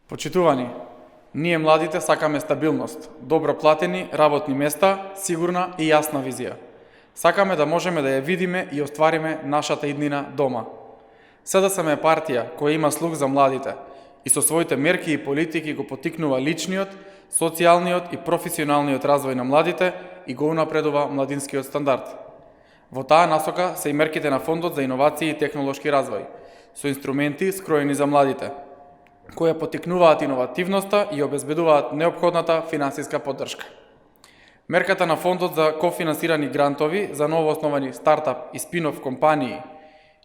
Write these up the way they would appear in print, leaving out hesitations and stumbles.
Почитувани, ние младите сакаме стабилност, добро платени работни места, сигурна и јасна визија. Сакаме да можеме да ја видиме и оствариме нашата иднина дома. СДСМ е партија која има слух за младите и со своите мерки и политики го поттикнува личниот, социјалниот и професионалниот развој на младите и го унапредува младинскиот стандард. Во таа насока се и мерките на Фондот за иновации и технолошки развој, со инструменти скроени за младите, кои поттикнуваат иновативноста и обезбедуваат неопходната финансиска поддршка. Мерката на Фондот за кофинансирани грантови за новоосновани стартап и спин-оф компании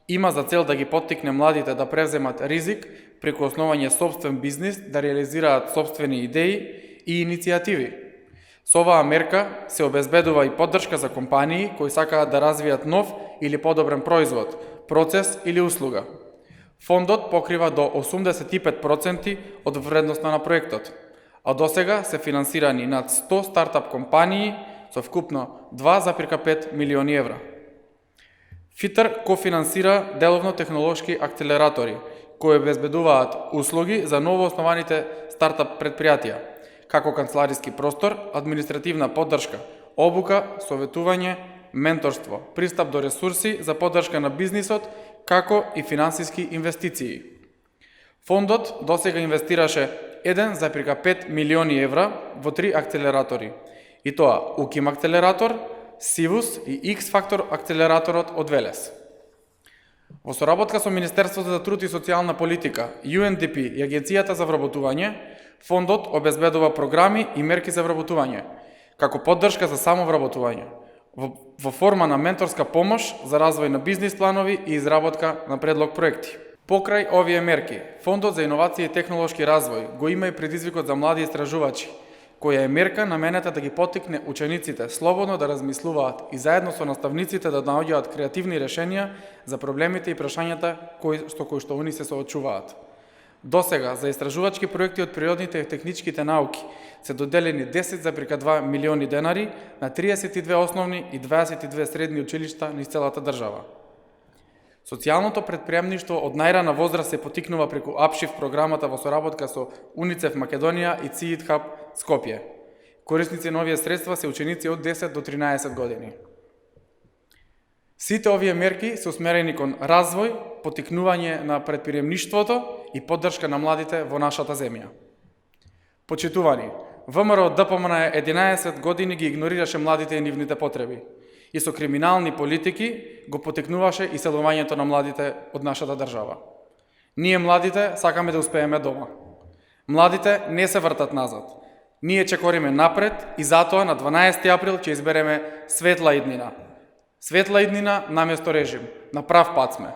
има за цел да ги поттикне младите да превземат ризик преку основање сопствен бизнис, да реализираат сопствени идеи и иницијативи. Со оваа мерка се обезбедува и поддршка за компании кои сакаат да развијат нов или подобрен производ, процес или услуга. Фондот покрива до 85% од вредноста на проектот, а досега се финансирани над 100 стартап компании со вкупно 2,5 милиони евра. ФИТР кофинансира деловно технолошки акцелератори, кои обезбедуваат услуги за новооснованите стартап предпријатија, како канцелариски простор, административна поддршка, обука, советување, менторство, пристап до ресурси за поддршка на бизнисот, како и финансиски инвестиции. Фондот досега инвестираше 1,5 милиони евра во 3 акцелератори, и тоа УКИМ акцелератор, Сивус и X-Factor акцелераторот од Велес. Во соработка со Министерството за труд и социјална политика, UNDP и Агенцијата за вработување, Фондот обезбедува програми и мерки за вработување, како поддршка за самовработување, во форма на менторска помош за развој на бизнис планови и изработка на предлог проекти. Покрај овие мерки, Фондот за иновации и технолошки развој го има и предизвикот за млади истражувачи, која е мерка наменета да ги поттикне учениците слободно да размислуваат и заедно со наставниците да наоѓаат креативни решенија за проблемите и прашањата кои што они се соочуваат. Досега за истражувачки проекти од природните и техничките науки се доделени 10,2 милиони денари на 32 основни и 22 средни училишта низ целата држава. Социјалното претприемништво од најрана возраст се поттикнува преку АПШИФ програмата во соработка со УНИЦЕФ Македонија и ЦИИД Хаб Скопје. Корисници на овие средства се ученици од 10 до 13 години. Сите овие мерки се усмерени кон развој, поттикнување на претприемништвото и поддршка на младите во нашата земја. Почитувани, ВМРО ДПМН 11 години ги игнорираше младите и нивните потреби и со криминални политики го поттикнуваше иселувањето на младите од нашата држава. Ние младите сакаме да успееме дома. Младите не се вртат назад. Ние чекориме напред и затоа на 12 април ќе избереме светла иднина. Светла иднина наместо режим. На прав пат сме.